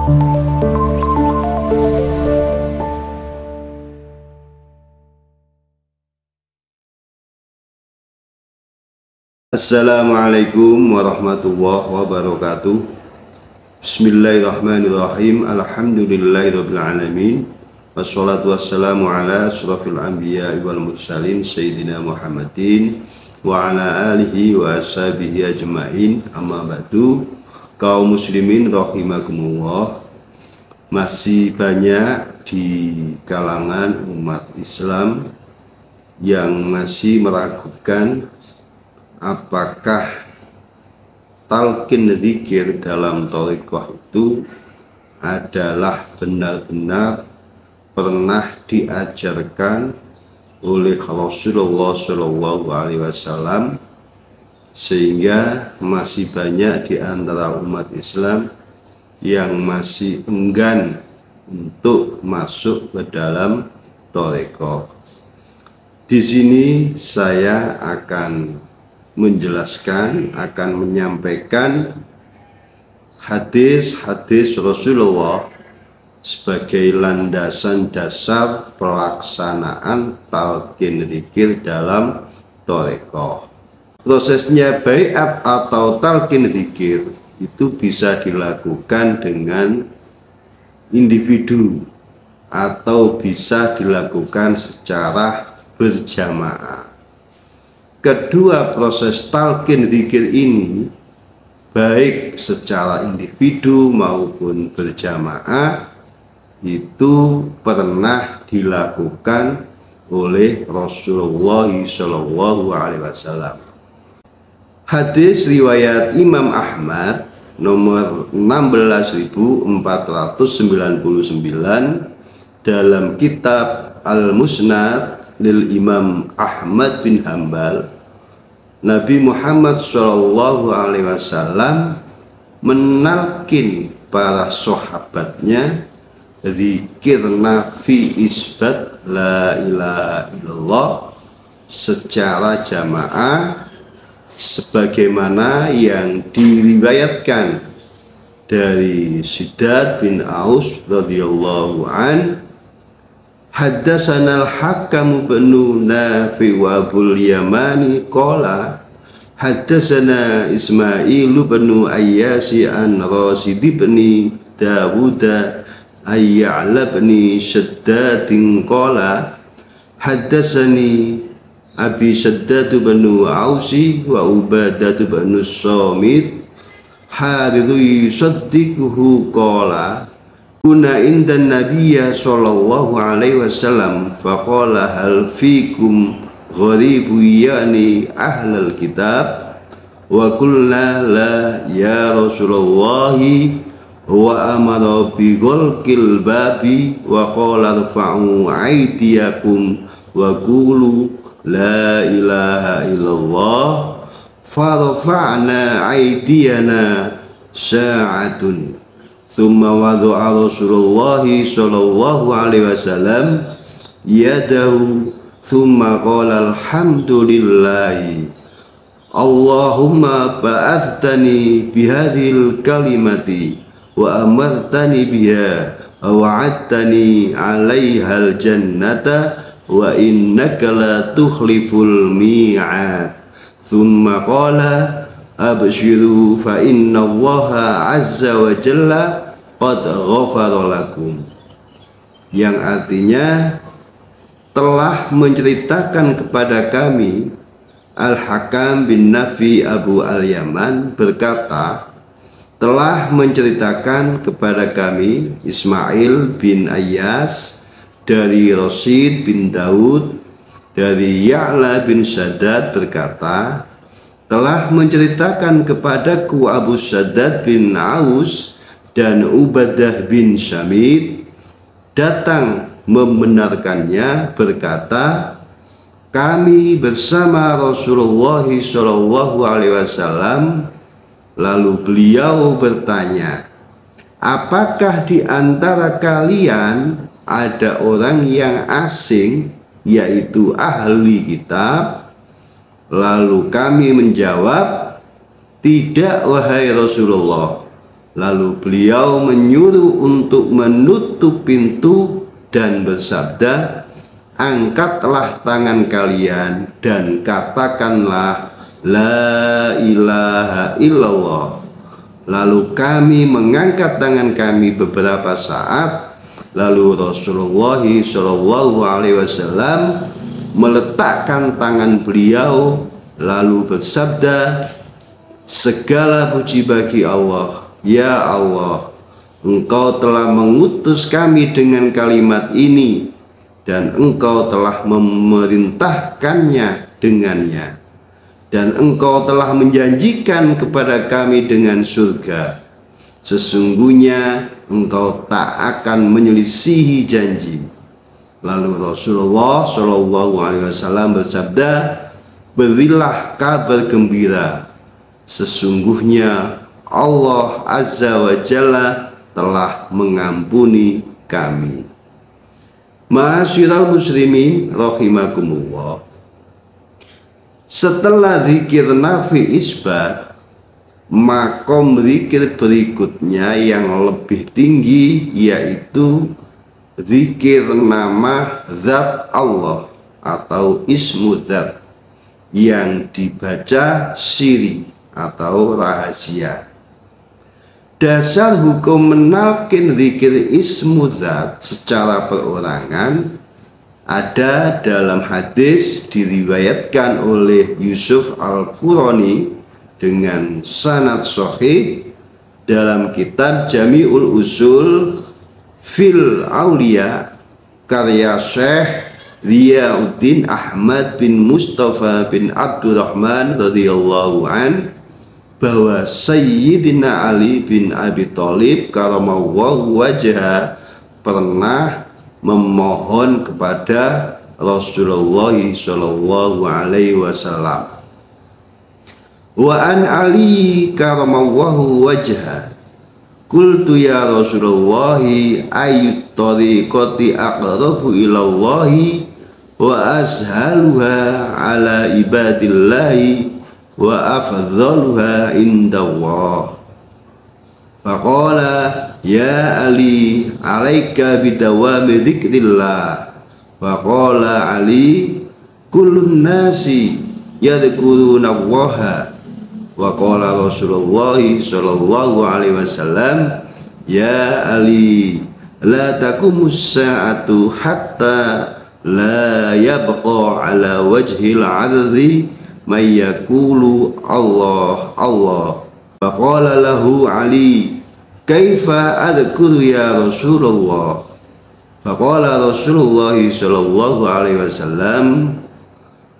Assalamualaikum warahmatullahi wabarakatuh. Bismillahirrahmanirrahim. Alhamdulillahirabbil alamin. Wassalatu wassalamu ala asyrafil anbiya'i wal mursalin sayyidina Muhammadin wa ala alihi wa ashabihi ajmain. Amma ba'du. Kaum muslimin rahimakumullah. Masih banyak di kalangan umat Islam yang masih meragukan apakah talqin zikir dalam thariqah itu adalah benar-benar pernah diajarkan oleh Rasulullah SAW, sehingga masih banyak di antara umat Islam yang masih enggan untuk masuk ke dalam thariqah. Di sini saya akan menjelaskan, akan menyampaikan hadis-hadis Rasulullah sebagai landasan dasar pelaksanaan talqin zikir dalam thariqah. Prosesnya baiat atau talqin zikir itu bisa dilakukan dengan individu atau bisa dilakukan secara berjamaah. Kedua proses talqin zikir ini, baik secara individu maupun berjamaah, itu pernah dilakukan oleh Rasulullah SAW. Hadis riwayat Imam Ahmad nomor 16.499 dalam kitab Al-Musnad lil Imam Ahmad bin Hanbal, Nabi Muhammad SAW menalkin para sahabatnya zikirna fi isbat la ilaha illallah secara jamaah, sebagaimana yang diriwayatkan dari Siddad bin Aus radhiyallahu an. Haddatsana al-Hakam bin Nafi wa Abul Yamani qala haddatsana Ismail bin Ayyasi an Rasid bin Dawud ayya'la bin Shaddad qala haddatsani Abi Shaddad bin Ausi wa Ubadah bin Samit hadithu yusaddiquhu qala kuna indan nabiyya sallallahu alaihi wasallam faqala hal fikum gharibu yani ahlal kitab wa qulna la ya Rasulullah wa amara bi ghalqil babi wa qala rfa'u aydiyakum wa qulu la ilaha illallah farafa'na aydiyana sa'atun. Thumma wadu'a Rasulullah sallallahu alaihi wasallam yadahu thumma qala alhamdulillahi Allahumma ba'athtani bihadhil kalimati wa amartani biha wa wa'adtani 'alaihal jannata wa innaka la tukhliful mi'ad. Thumma qala abshiru fa inna Allaha azza wa jalla qad ghafara lakum, yang artinya telah menceritakan kepada kami Al-Hakam bin Nafi Abu Al-Yaman berkata, telah menceritakan kepada kami Ismail bin Ayyas dari Rasid bin Daud dari Ya'la bin Shaddad berkata, telah menceritakan kepadaku Abu Shaddad bin Aus dan Ubadah bin Samit datang membenarkannya berkata, kami bersama Rasulullah SAW, lalu beliau bertanya, apakah di antara kalian ada orang yang asing, yaitu ahli kitab? Lalu kami menjawab, tidak wahai Rasulullah. Lalu beliau menyuruh untuk menutup pintu dan bersabda, angkatlah tangan kalian dan katakanlah la ilaha illallah. Lalu kami mengangkat tangan kami beberapa saat. Lalu Rasulullah SAW meletakkan tangan beliau lalu bersabda, segala puji bagi Allah. Ya Allah, Engkau telah mengutus kami dengan kalimat ini dan Engkau telah memerintahkannya dengannya, dan Engkau telah menjanjikan kepada kami dengan surga. Sesungguhnya Engkau tak akan menyelisihi janji. Lalu Rasulullah SAW bersabda, berilah kabar gembira, sesungguhnya Allah Azza wa Jalla telah mengampuni kami. Ma'asyiral muslimin rahimakumullah. Setelah zikir nafi isbat, makom zikir berikutnya yang lebih tinggi yaitu zikir nama zat Allah atau ismu zat yang dibaca siri atau rahasia. Dasar hukum menalkin zikir ismu zat secara perorangan ada dalam hadis diriwayatkan oleh Yusuf Al-Qurani dengan sanad sahih dalam kitab Jami'ul Usul Fil Aulia karya Syekh Riyauddin Ahmad bin Mustafa bin Abdurrahman radhiyallahu an, bahwa Sayyidina Ali bin Abi Thalib karamallahu wajhah pernah memohon kepada Rasulullah sallallahu alaihi wasallam. Wa an Ali karamallahu wajhah, qultu ya Rasulullah ayyut tariqati aqrabu ilallahi wa ashaluha ala ibadillahi wa afdhaluha indallah. Faqala ya Ali alaika bidawami dzikrillah. Faqala Ali kullun nasi yadhkuruna Allaha. Wa qala Rasulullah sallallahu alaihi wasallam ya Ali la taqumus sa'atu hatta la yabqa ala wajhil ardi may yaqulu Allah Allah. Faqala lahu Ali kaifa adhkuru ya Rasulullah. Faqala Rasulullah sallallahu alaihi wasallam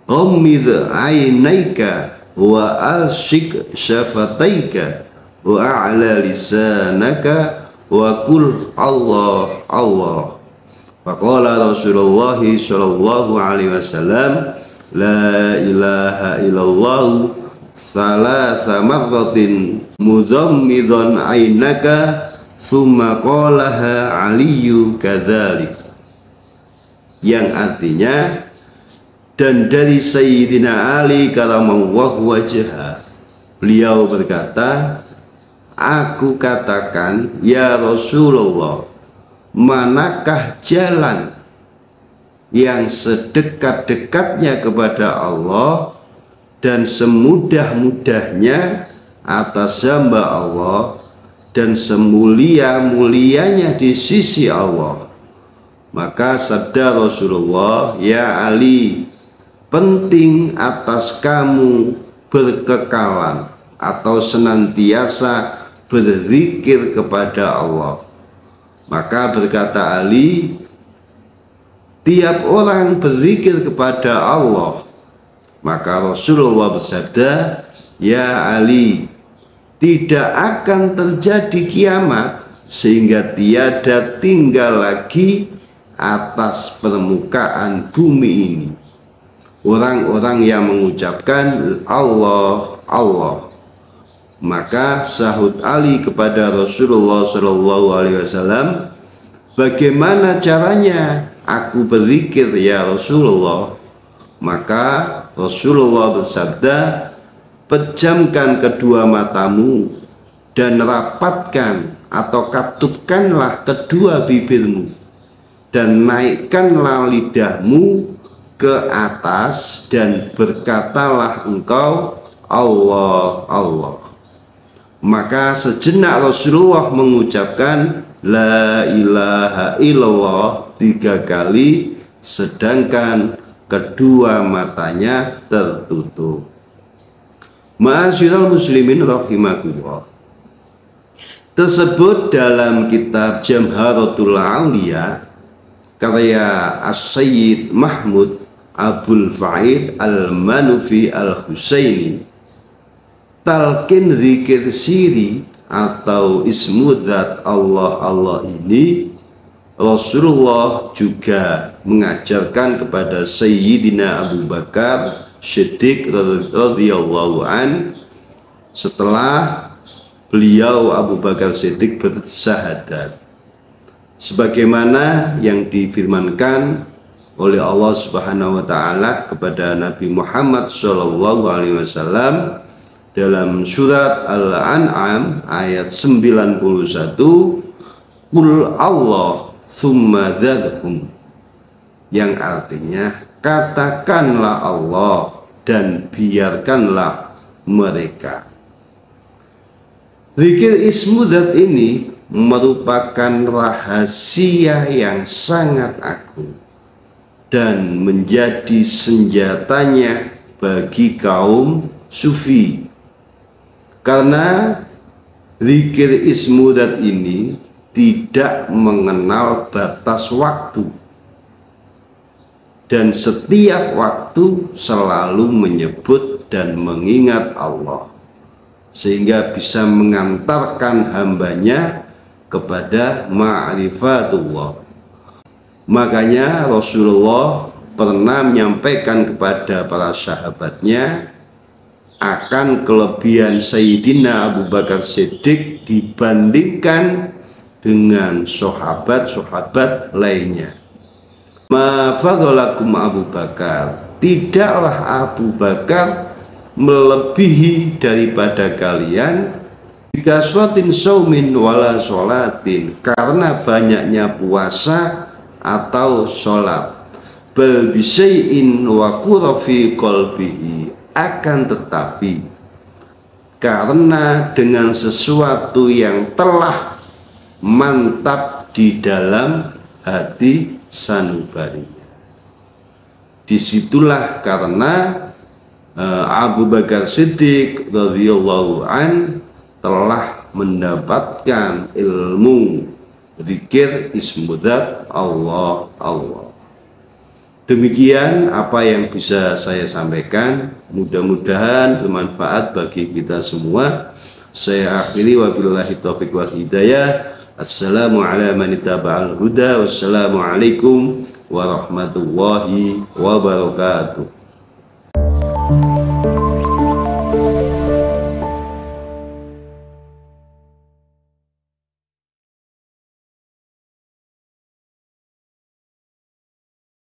ummid aynayka wa alsik syafataika wa a'la lisanaka wa kul Allah Allah. Faqala Rasulullah sallallahu alaihi wasallam la ilaha illallah thalatha marratin mudhammidan aynaka thumma qalaha Aliyu kadzalik, yang artinya, dan dari Sayyidina Ali karamallahu wajhah, beliau berkata, aku katakan ya Rasulullah, manakah jalan yang sedekat-dekatnya kepada Allah dan semudah-mudahnya atas hamba Allah dan semulia-mulianya di sisi Allah. Maka sabda Rasulullah, ya Ali, penting atas kamu berkekalan atau senantiasa berzikir kepada Allah. Maka berkata Ali, tiap orang berzikir kepada Allah. Maka Rasulullah bersabda, ya Ali, tidak akan terjadi kiamat sehingga tiada tinggal lagi atas permukaan bumi ini orang-orang yang mengucapkan Allah Allah. Maka sahut Ali kepada Rasulullah SAW, bagaimana caranya aku berzikir ya Rasulullah? Maka Rasulullah bersabda, pejamkan kedua matamu dan rapatkan atau katupkanlah kedua bibirmu dan naikkanlah lidahmu ke atas dan berkatalah engkau Allah Allah. Maka sejenak Rasulullah mengucapkan la ilaha illallah 3 kali sedangkan kedua matanya tertutup. Ma'asyiral muslimin rahimakumullah. Tersebut dalam kitab Jamharatul Auliya karya As-Sayyid Mahmud Abul Fa'id Al-Manufi Al-Husaini. Talqin zikir siri atau ismu dzat Allah Allah ini Rasulullah juga mengajarkan kepada Sayyidina Abu Bakar Siddiq radhiyallahu an setelah beliau Abu Bakar Siddiq bersyahadat, sebagaimana yang difirmankan oleh Allah Subhanahu wa taala kepada Nabi Muhammad sallallahu alaihi wasallam dalam surat Al-An'am ayat 91, Qul Allah tsumma dzarhum, yang artinya katakanlah Allah dan biarkanlah mereka. Zikir ismu dzat ini merupakan rahasia yang sangat agung dan menjadi senjatanya bagi kaum sufi. Karena zikir ismu dzat ini tidak mengenal batas waktu dan setiap waktu selalu menyebut dan mengingat Allah, sehingga bisa mengantarkan hambanya kepada ma'rifatullah. Makanya Rasulullah pernah menyampaikan kepada para sahabatnya akan kelebihan Sayyidina Abu Bakar Siddiq dibandingkan dengan sahabat-sahabat lainnya. Ma fadhalakum Abu Bakar, tidaklah Abu Bakar melebihi daripada kalian jika suatin saumin wala sholatin, karena banyaknya puasa atau sholat. Bal bisyai'in wa qurafi qalbihi, akan tetapi karena dengan sesuatu yang telah mantap di dalam hati sanubarinya. Disitulah karena Abu Bakar Siddiq radhiyallahu an telah mendapatkan ilmu zikir ismu dzat Allah Allah. Demikian apa yang bisa saya sampaikan, mudah-mudahan bermanfaat bagi kita semua. Saya akhiri, wabillahi taufiq wal hidayah. Assalamualaikum warahmatullahi wabarakatuh.